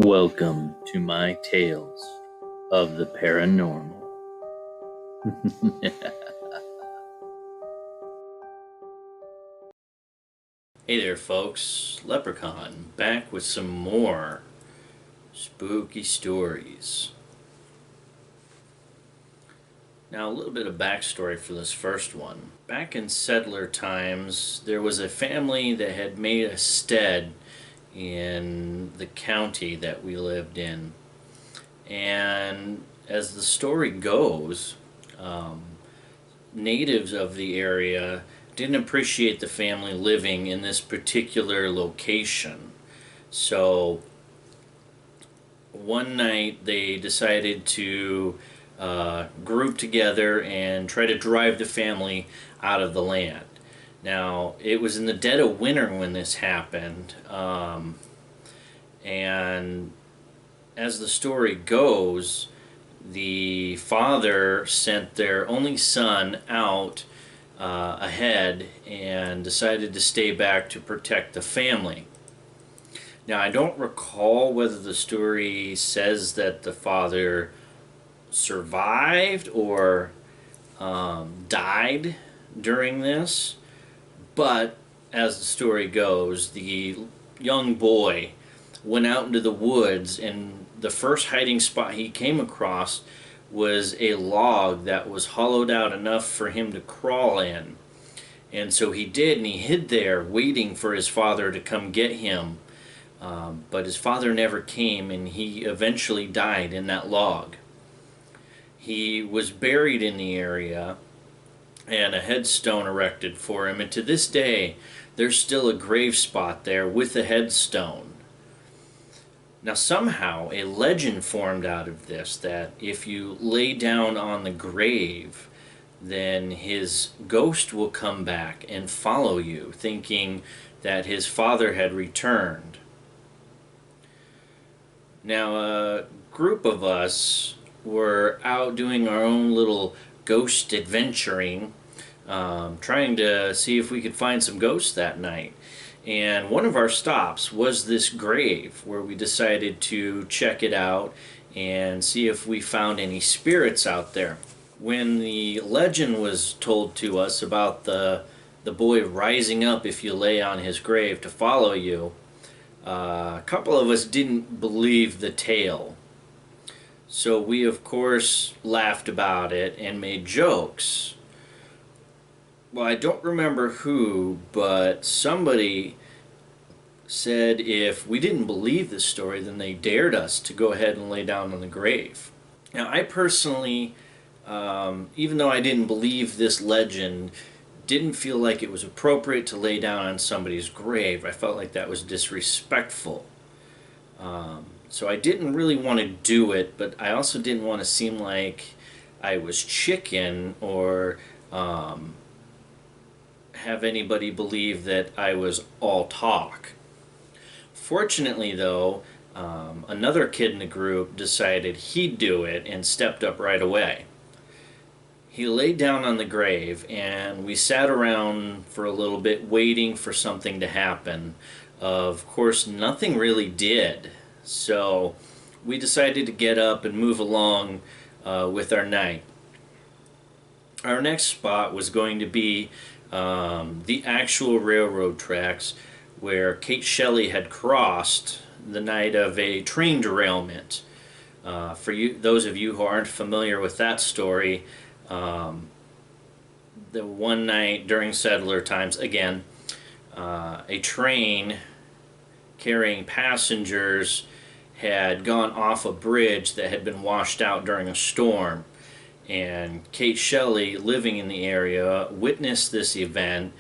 Welcome to my tales of the paranormal. Hey there, folks. Leprechaun back with some more spooky stories. Now, a little bit of backstory for this first one. Back in settler times, there was a family that had made a stead in the county that we lived in. And as the story goes, natives of the area didn't appreciate the family living in this particular location. So one night they decided to group together and try to drive the family out of the land. Now, it was in the dead of winter when this happened, and as the story goes, the father sent their only son out ahead and decided to stay back to protect the family. Now, I don't recall whether the story says that the father survived or died during this, but as the story goes, the young boy went out into the woods, and the first hiding spot he came across was a log that was hollowed out enough for him to crawl in. And so he did, and he hid there waiting for his father to come get him. But his father never came, and he eventually died in that log. He was buried in the area, and a headstone erected for him, and to this day there's still a grave spot there with a headstone. Now, somehow a legend formed out of this that if you lay down on the grave, then his ghost will come back and follow you, thinking that his father had returned. Now, a group of us were out doing our own little ghost adventuring, trying to see if we could find some ghosts that night. And one of our stops was this grave where we decided to check it out and see if we found any spirits out there. When the legend was told to us about the boy rising up if you lay on his grave to follow you, a couple of us didn't believe the tale. So we, of course, laughed about it and made jokes. Well, I don't remember who, but somebody said if we didn't believe this story, then they dared us to go ahead and lay down on the grave. Now, I personally, even though I didn't believe this legend, didn't feel like it was appropriate to lay down on somebody's grave. I felt like that was disrespectful. So I didn't really want to do it, but I also didn't want to seem like I was chicken or have anybody believe that I was all talk. Fortunately, though, another kid in the group decided he'd do it and stepped up right away. He laid down on the grave, and we sat around for a little bit waiting for something to happen. Of course, nothing really did, so we decided to get up and move along with our night. Our next spot was going to be the actual railroad tracks where Kate Shelley had crossed the night of a train derailment. For you, those of you who aren't familiar with that story, the one night during settler times, again, a train carrying passengers had gone off a bridge that had been washed out during a storm. And Kate Shelley, living in the area, witnessed this event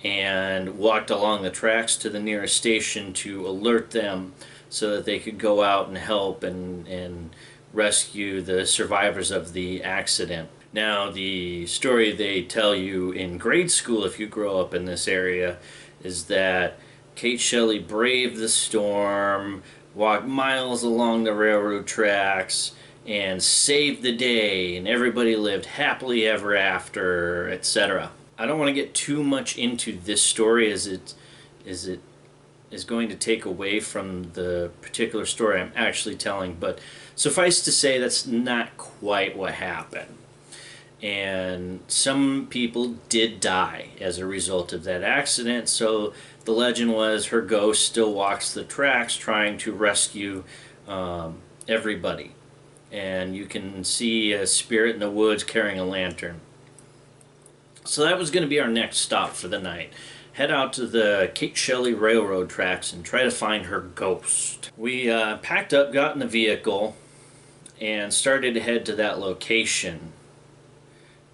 and walked along the tracks to the nearest station to alert them so that they could go out and help and rescue the survivors of the accident. Now, the story they tell you in grade school, if you grow up in this area, is that Kate Shelley braved the storm, walked miles along the railroad tracks, and saved the day, and everybody lived happily ever after, etc. I don't want to get too much into this story as it is going to take away from the particular story I'm actually telling, but suffice to say that's not quite what happened. And some people did die as a result of that accident, so the legend was her ghost still walks the tracks trying to rescue everybody. And you can see a spirit in the woods carrying a lantern. So that was going to be our next stop for the night. Head out to the Kate Shelley railroad tracks and try to find her ghost. We packed up, got in the vehicle, and started to head to that location.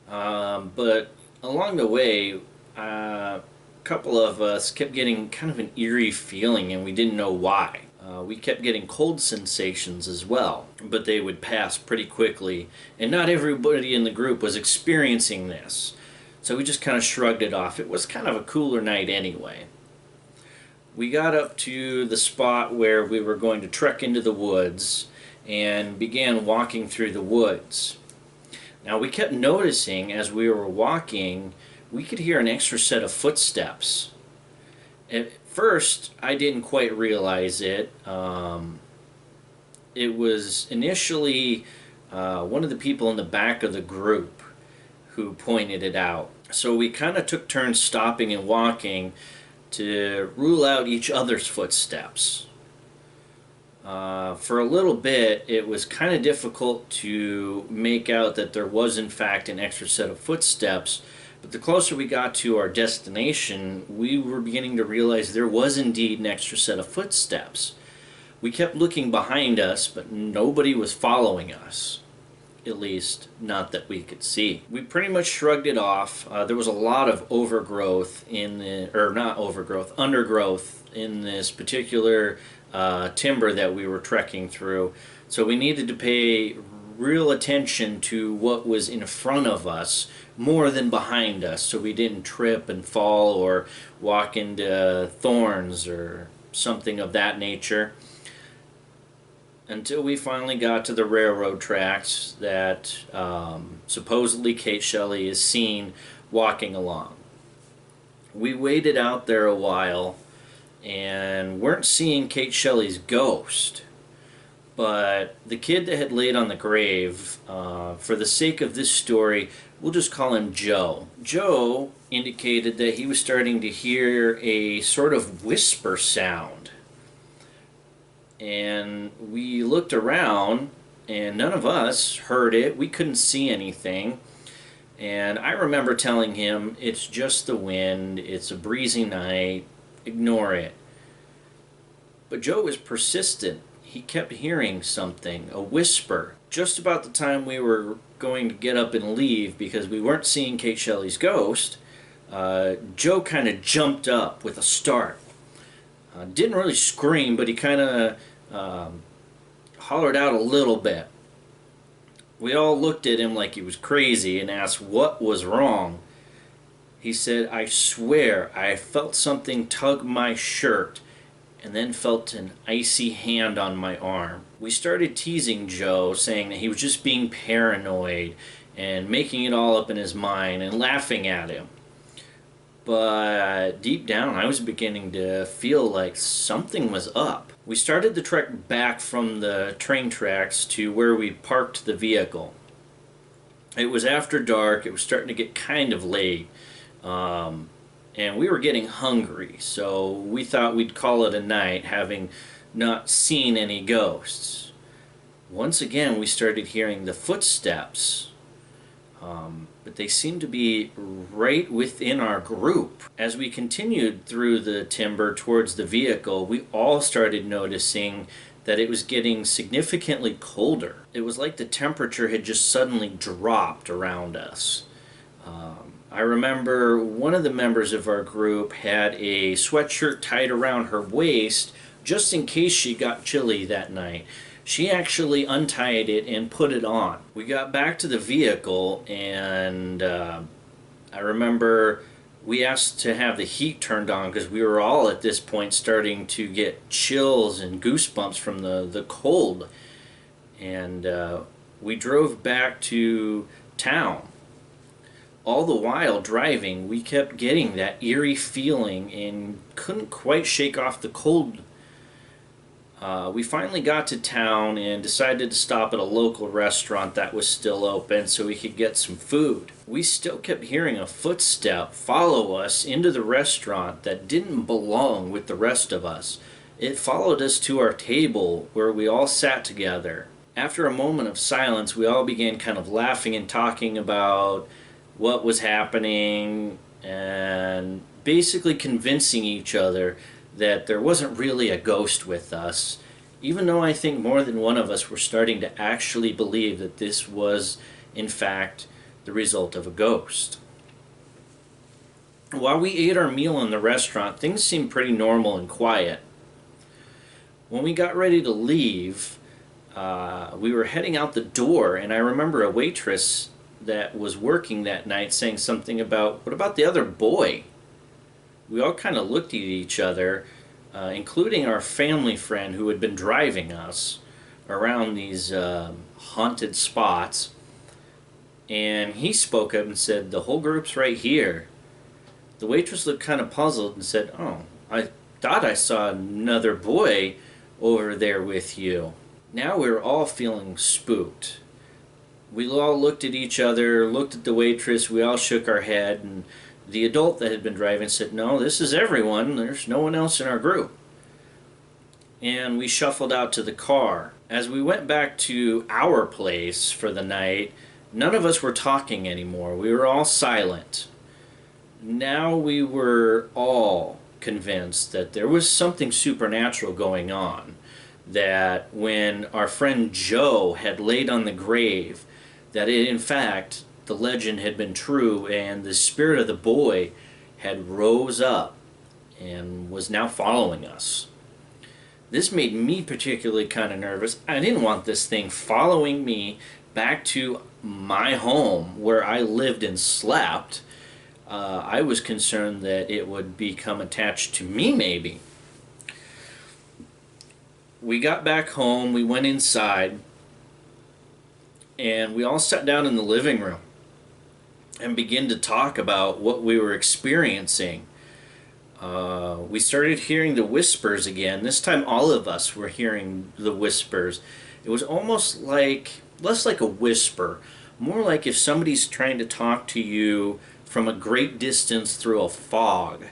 But along the way, a couple of us kept getting kind of an eerie feeling, and we didn't know why. We kept getting cold sensations as well, but they would pass pretty quickly, and not everybody in the group was experiencing this. So we just kind of shrugged it off. It was kind of a cooler night anyway. We got up to the spot where we were going to trek into the woods and began walking through the woods. Now we kept noticing as we were walking, we could hear an extra set of footsteps. At first, I didn't quite realize it. It was initially one of the people in the back of the group who pointed it out. So we kind of took turns stopping and walking to rule out each other's footsteps. For a little bit, it was kind of difficult to make out that there was in fact an extra set of footsteps, but the closer we got to our destination, we were beginning to realize there was indeed an extra set of footsteps. We kept looking behind us, but nobody was following us. At least, not that we could see. We pretty much shrugged it off. There was a lot of overgrowth in the, or not overgrowth, undergrowth in this particular timber that we were trekking through. So we needed to pay real attention to what was in front of us more than behind us, so we didn't trip and fall or walk into thorns or something of that nature, until we finally got to the railroad tracks that supposedly Kate Shelley is seen walking along. We waited out there a while and weren't seeing Kate Shelley's ghost, but the kid that had laid on the grave, for the sake of this story, we'll just call him Joe. Joe indicated that he was starting to hear a sort of whisper sound. And we looked around and none of us heard it. We couldn't see anything. And I remember telling him, it's just the wind, it's a breezy night, ignore it. But Joe was persistent. He kept hearing something, a whisper. Just about the time we were going to get up and leave because we weren't seeing Kate Shelley's ghost, Joe kind of jumped up with a start. Didn't really scream, but he kind of hollered out a little bit. We all looked at him like he was crazy and asked what was wrong. He said, I swear I felt something tug my shirt and then felt an icy hand on my arm. We started teasing Joe, saying that he was just being paranoid and making it all up in his mind and laughing at him. But deep down, I was beginning to feel like something was up. We started the trek back from the train tracks to where we parked the vehicle. It was after dark. It was starting to get kind of late. And we were getting hungry, so we thought we'd call it a night, having not seen any ghosts. Once again, we started hearing the footsteps. But they seemed to be right within our group. As we continued through the timber towards the vehicle, we all started noticing that it was getting significantly colder. It was like the temperature had just suddenly dropped around us. I remember one of the members of our group had a sweatshirt tied around her waist just in case she got chilly that night. She actually untied it and put it on. We got back to the vehicle and I remember we asked to have the heat turned on because we were all at this point starting to get chills and goosebumps from the cold. And we drove back to town. All the while driving, we kept getting that eerie feeling and couldn't quite shake off the cold. We finally got to town and decided to stop at a local restaurant that was still open so we could get some food. We still kept hearing a footstep follow us into the restaurant that didn't belong with the rest of us. It followed us to our table where we all sat together. After a moment of silence, we all began kind of laughing and talking about what was happening and basically convincing each other that there wasn't really a ghost with us, even though I think more than one of us were starting to actually believe that this was, in fact, the result of a ghost. While we ate our meal in the restaurant, things seemed pretty normal and quiet. When we got ready to leave, we were heading out the door, and I remember a waitress that was working that night saying something about, "What about the other boy?" We all kind of looked at each other, including our family friend who had been driving us around these haunted spots. And he spoke up and said, "The whole group's right here." The waitress looked kind of puzzled and said, "Oh, I thought I saw another boy over there with you." Now we were all feeling spooked. We all looked at each other, looked at the waitress, we all shook our head, and the adult that had been driving said, "No, this is everyone. There's no one else in our group." And we shuffled out to the car. As we went back to our place for the night, none of us were talking anymore. We were all silent. Now we were all convinced that there was something supernatural going on. That when our friend Joe had laid on the grave, that it, in fact, the legend had been true and the spirit of the boy had rose up and was now following us. This made me particularly kind of nervous. I didn't want this thing following me back to my home where I lived and slept. I was concerned that it would become attached to me maybe. We got back home, we went inside, and we all sat down in the living room and began to talk about what we were experiencing. We started hearing the whispers again. This time all of us were hearing the whispers. It was almost like, less like a whisper, more like if somebody's trying to talk to you from a great distance through a fog.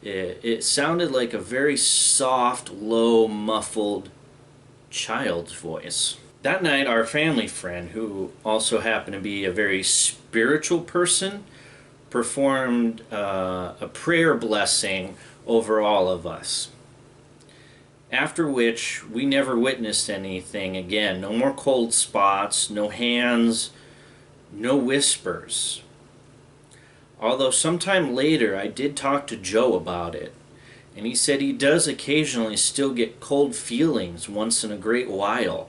It sounded like a very soft, low, muffled child's voice. That night, our family friend, who also happened to be a very spiritual person, performed a prayer blessing over all of us. After which, we never witnessed anything again. No more cold spots, no hands, no whispers. Although sometime later I did talk to Joe about it, and he said he does occasionally still get cold feelings once in a great while,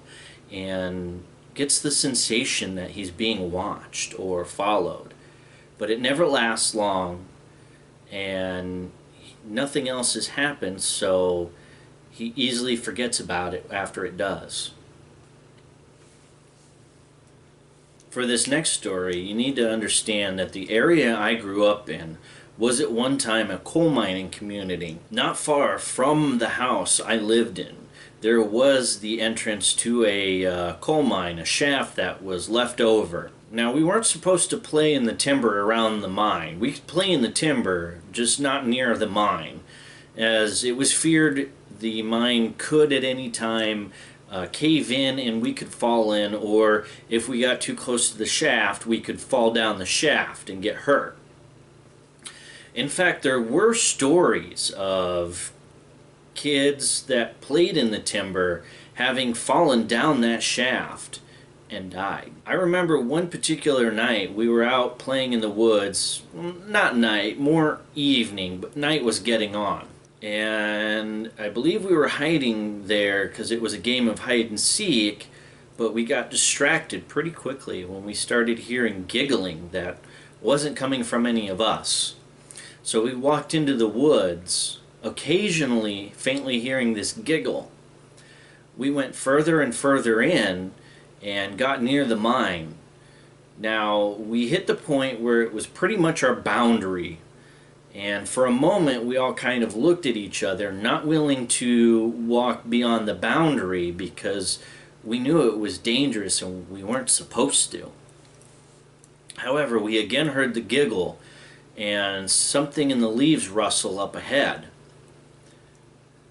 and gets the sensation that he's being watched or followed. But it never lasts long, and nothing else has happened, so he easily forgets about it after it does. For this next story, you need to understand that the area I grew up in was at one time a coal mining community. Not far from the house I lived in, there was the entrance to a coal mine, a shaft that was left over. Now, we weren't supposed to play in the timber around the mine. We could play in the timber, just not near the mine, as it was feared the mine could at any time cave in and we could fall in, or if we got too close to the shaft, we could fall down the shaft and get hurt. In fact, there were stories of kids that played in the timber having fallen down that shaft and died. I remember one particular night we were out playing in the woods, not night, more evening, but night was getting on. And I believe we were hiding there because it was a game of hide and seek, but we got distracted pretty quickly when we started hearing giggling that wasn't coming from any of us. So we walked into the woods, occasionally faintly hearing this giggle. We went further and further in and got near the mine. Now, we hit the point where it was pretty much our boundary, and for a moment we all kind of looked at each other, not willing to walk beyond the boundary because we knew it was dangerous and we weren't supposed to. However, we again heard the giggle and something in the leaves rustle up ahead.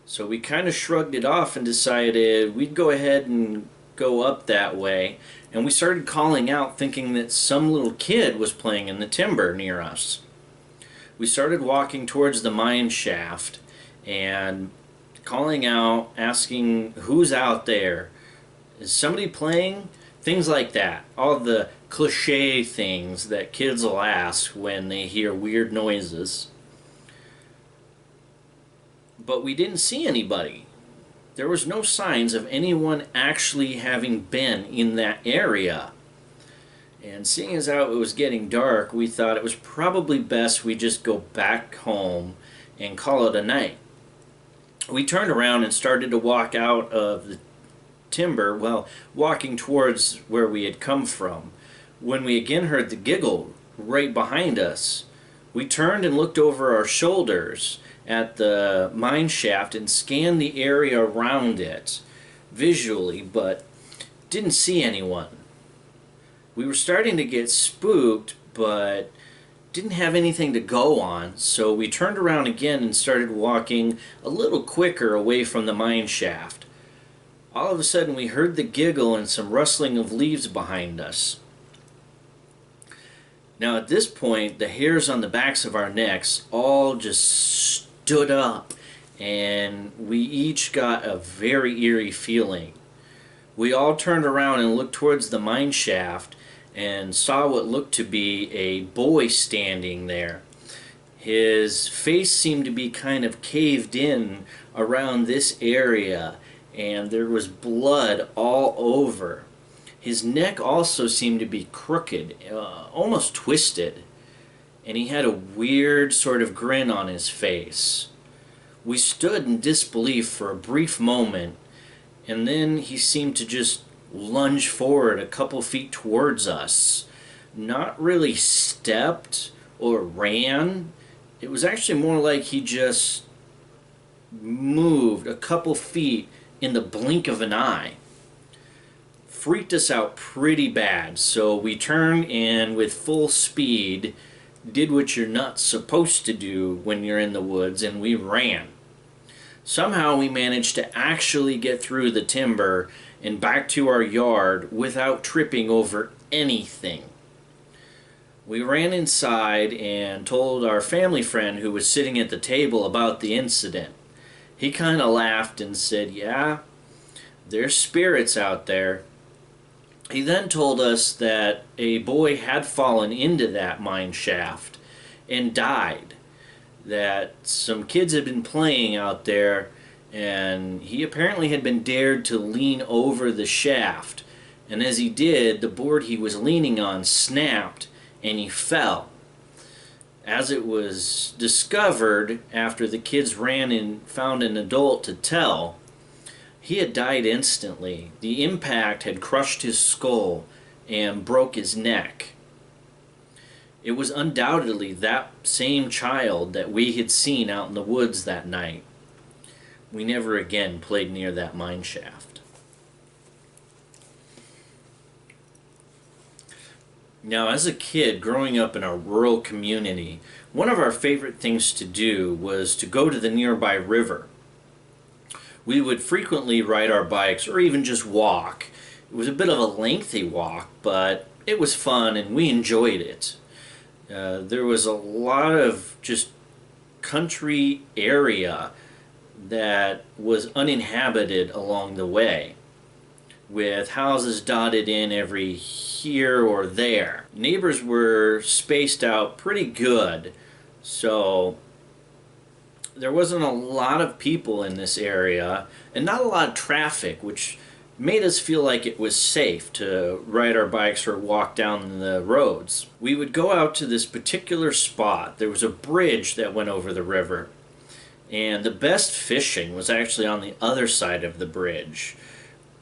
So we kind of shrugged it off and decided we'd go ahead and go up that way, and we started calling out thinking that some little kid was playing in the timber near us. We started walking towards the mine shaft and calling out, asking who's out there, is somebody playing? Things like that. All the cliche things that kids will ask when they hear weird noises. But we didn't see anybody. There was no signs of anyone actually having been in that area. And seeing as how it was getting dark, we thought it was probably best we just go back home and call it a night. We turned around and started to walk out of the timber, well, walking towards where we had come from, when we again heard the giggle right behind us. We turned and looked over our shoulders at the mine shaft and scanned the area around it visually, but didn't see anyone. We were starting to get spooked, but didn't have anything to go on, so we turned around again and started walking a little quicker away from the mine shaft. All of a sudden we heard the giggle and some rustling of leaves behind us. Now at this point, the hairs on the backs of our necks all just stood up, and we each got a very eerie feeling. We all turned around and looked towards the mine shaft and saw what looked to be a boy standing there. His face seemed to be kind of caved in around this area, and there was blood all over. His neck also seemed to be crooked, almost twisted, and he had a weird sort of grin on his face. We stood in disbelief for a brief moment, and then he seemed to just lunge forward a couple feet towards us. Not really stepped or ran. It was actually more like he just moved a couple feet in the blink of an eye. Freaked us out pretty bad, so we turned and with full speed did what you're not supposed to do when you're in the woods, and we ran. Somehow we managed to actually get through the timber and back to our yard without tripping over anything. We ran inside and told our family friend who was sitting at the table about the incident. He kind of laughed and said, "Yeah, there's spirits out there." He then told us that a boy had fallen into that mine shaft and died. That some kids had been playing out there, and he apparently had been dared to lean over the shaft. And as he did, the board he was leaning on snapped and he fell. As it was discovered after the kids ran and found an adult to tell, he had died instantly. The impact had crushed his skull and broke his neck. It was undoubtedly that same child that we had seen out in the woods that night. We never again played near that mine shaft. Now, as a kid growing up in a rural community, one of our favorite things to do was to go to the nearby river. We would frequently ride our bikes or even just walk. It was a bit of a lengthy walk, but it was fun and we enjoyed it. There was a lot of just country area that was uninhabited along the way, with houses dotted in every here or there. Neighbors were spaced out pretty good, so there wasn't a lot of people in this area and not a lot of traffic, which made us feel like it was safe to ride our bikes or walk down the roads. We would go out to this particular spot. There was a bridge that went over the river, and the best fishing was actually on the other side of the bridge,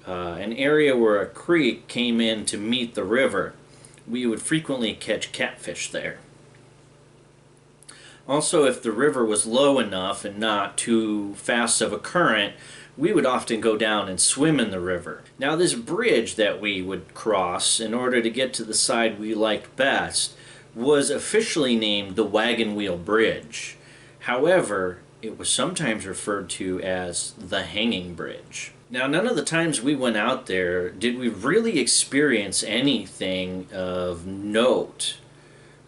an area where a creek came in to meet the river. we would frequently catch catfish there. Also, if the river was low enough and not too fast of a current, we would often go down and swim in the river. Now, this bridge that we would cross in order to get to the side we liked best was officially named the Wagon Wheel Bridge. However, it was sometimes referred to as the Hanging Bridge. Now, none of the times we went out there did we really experience anything of note,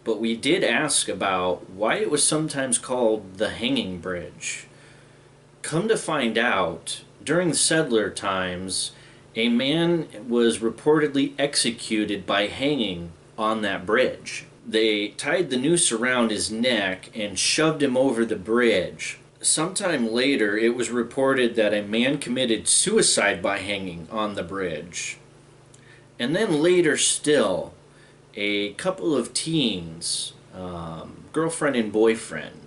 but we did ask about why it was sometimes called the Hanging Bridge. Come to find out, during settler times, a man was reportedly executed by hanging on that bridge. They tied the noose around his neck and shoved him over the bridge. Sometime later, it was reported that a man committed suicide by hanging on the bridge. And then later still, a couple of teens, girlfriend and boyfriend,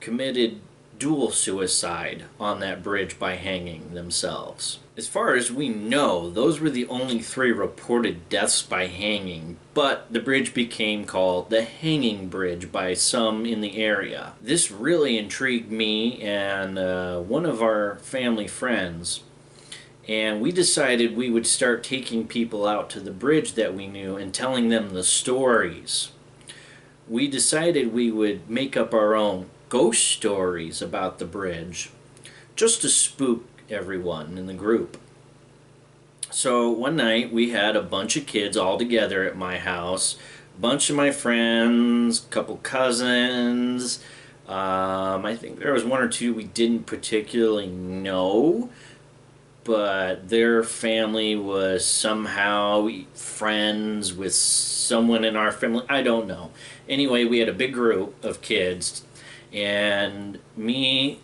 committed dual suicide on that bridge by hanging themselves. As far as we know, those were the only 3 reported deaths by hanging, but the bridge became called the Hanging Bridge by some in the area. This really intrigued me and one of our family friends, and we decided we would start taking people out to the bridge that we knew and telling them the stories. We decided we would make up our own ghost stories about the bridge, just to spook everyone in the group. So one night we had a bunch of kids all together at my house, a bunch of my friends, a couple cousins. I think there was 1 or 2 we didn't particularly know, but their family was somehow friends with someone in our family. I don't know. Anyway, we had a big group of kids, and me,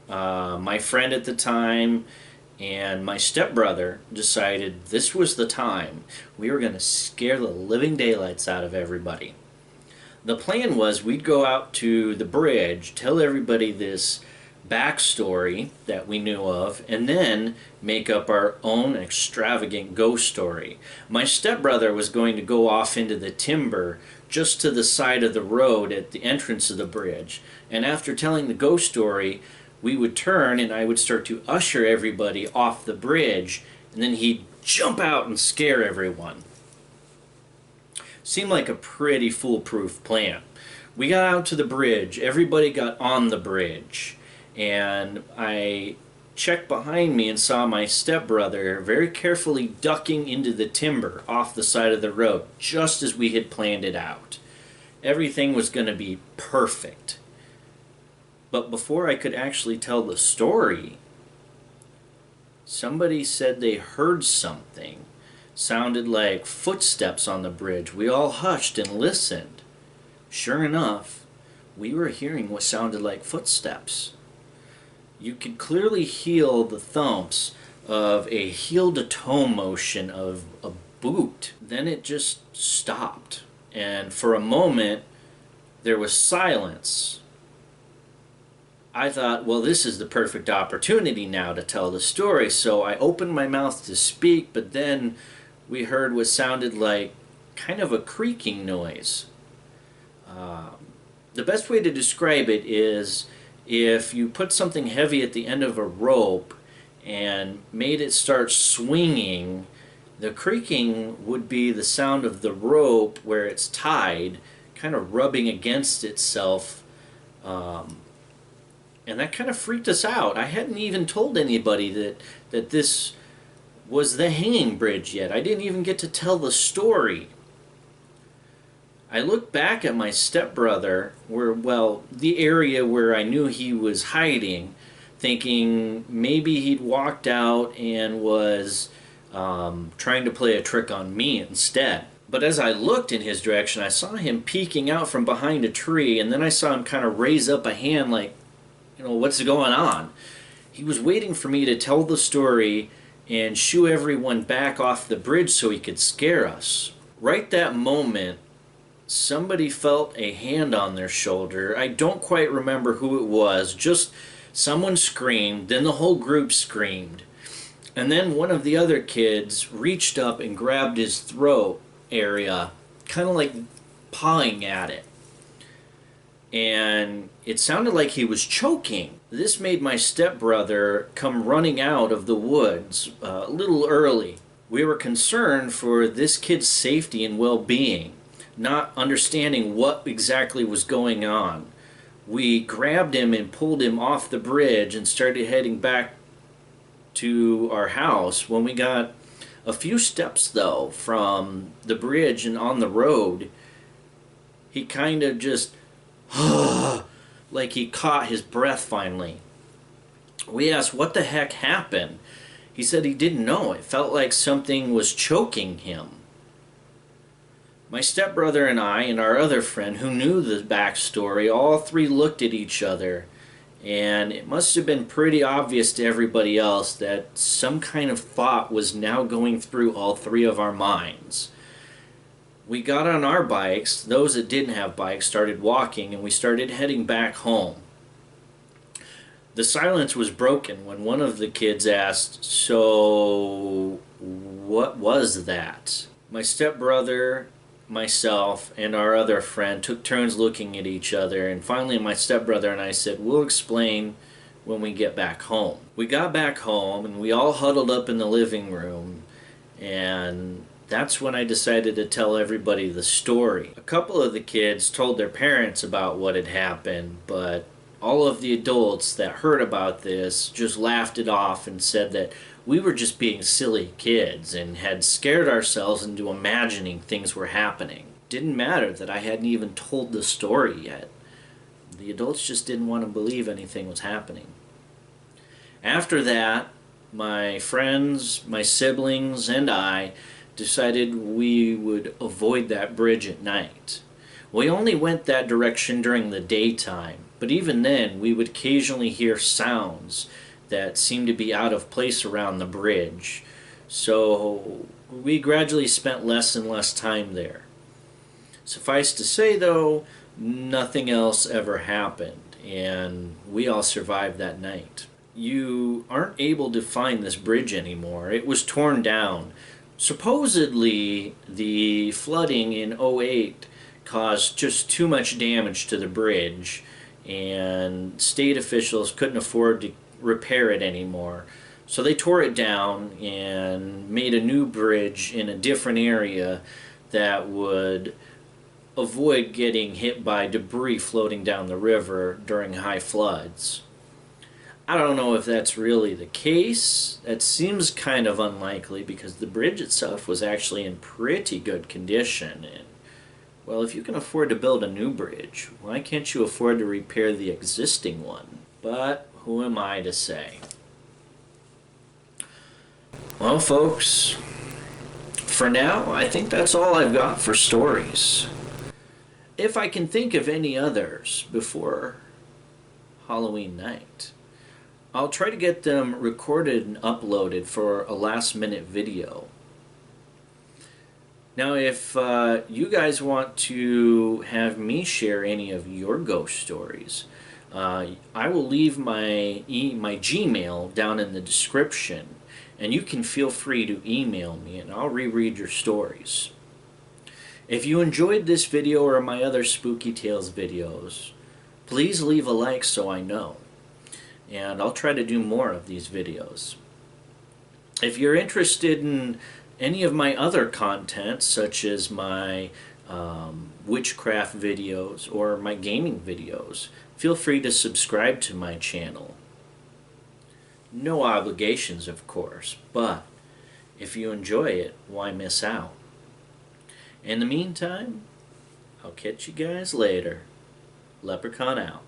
my friend at the time, and my stepbrother decided this was the time we were going to scare the living daylights out of everybody. The plan was we'd go out to the bridge, tell everybody this backstory that we knew of, and then make up our own extravagant ghost story. My stepbrother was going to go off into the timber just to the side of the road at the entrance of the bridge, and after telling the ghost story, we would turn and I would start to usher everybody off the bridge, and then he'd jump out and scare everyone. Seemed like a pretty foolproof plan. We got out to the bridge, everybody got on the bridge, and I checked behind me and saw my stepbrother very carefully ducking into the timber off the side of the road, just as we had planned it out. Everything was going to be perfect. But before I could actually tell the story, somebody said they heard something. Sounded like footsteps on the bridge. We all hushed and listened. Sure enough, we were hearing what sounded like footsteps. You could clearly hear the thumps of a heel-to-toe motion of a boot. Then it just stopped, and for a moment there was silence. I thought, well, this is the perfect opportunity now to tell the story, so I opened my mouth to speak, but then we heard what sounded like kind of a creaking noise. The best way to describe it is if you put something heavy at the end of a rope and made it start swinging, the creaking would be the sound of the rope where it's tied kind of rubbing against itself, and that kind of freaked us out. I hadn't even told anybody that this was the Hanging Bridge yet. I didn't even get to tell the story. I looked back at my stepbrother, the area where I knew he was hiding, thinking maybe he'd walked out and was trying to play a trick on me instead. But as I looked in his direction, I saw him peeking out from behind a tree, and then I saw him kind of raise up a hand like, what's going on? He was waiting for me to tell the story and shoo everyone back off the bridge so he could scare us. Right that moment, somebody felt a hand on their shoulder. I don't quite remember who it was, just someone screamed, then the whole group screamed. And then one of the other kids reached up and grabbed his throat, area, kind of like pawing at it. And it sounded like he was choking. This made my stepbrother come running out of the woods a little early. We were concerned for this kid's safety and well-being, not understanding what exactly was going on. We grabbed him and pulled him off the bridge and started heading back to our house. When we got a few steps, though, from the bridge and on the road, he kind of just like he caught his breath finally. We asked what the heck happened. He said he didn't know. It felt like something was choking him. My stepbrother and I and our other friend who knew the backstory, all three looked at each other, and it must have been pretty obvious to everybody else that some kind of thought was now going through all three of our minds. We got on our bikes. Those that didn't have bikes started walking, and we started heading back home. The silence was broken when one of the kids asked, "So, what was that?" My stepbrother, myself, and our other friend took turns looking at each other, and finally my stepbrother and I said, "We'll explain when we get back home." We got back home, and we all huddled up in the living room, and that's when I decided to tell everybody the story. A couple of the kids told their parents about what had happened, but all of the adults that heard about this just laughed it off and said that we were just being silly kids and had scared ourselves into imagining things were happening. Didn't matter that I hadn't even told the story yet. The adults just didn't want to believe anything was happening. After that, my friends, my siblings, and I decided we would avoid that bridge at night. We only went that direction during the daytime, but even then we would occasionally hear sounds that seemed to be out of place around the bridge. So we gradually spent less and less time there. Suffice to say, though, nothing else ever happened, and we all survived that night. You aren't able to find this bridge anymore. It was torn down. Supposedly, the flooding in '08 caused just too much damage to the bridge, and state officials couldn't afford to repair it anymore. So they tore it down and made a new bridge in a different area that would avoid getting hit by debris floating down the river during high floods. I don't know if that's really the case. That seems kind of unlikely because the bridge itself was actually in pretty good condition. And, well, if you can afford to build a new bridge, why can't you afford to repair the existing one? But who am I to say? Well, folks, for now, I think that's all I've got for stories. If I can think of any others before Halloween night, I'll try to get them recorded and uploaded for a last-minute video. Now, if you guys want to have me share any of your ghost stories, I will leave my Gmail down in the description, and you can feel free to email me, and I'll reread your stories. If you enjoyed this video or my other Spooky Tales videos, please leave a like so I know, and I'll try to do more of these videos. If you're interested in any of my other content, such as my witchcraft videos or my gaming videos, feel free to subscribe to my channel. No obligations, of course, but if you enjoy it, why miss out? In the meantime, I'll catch you guys later. Leprechaun out.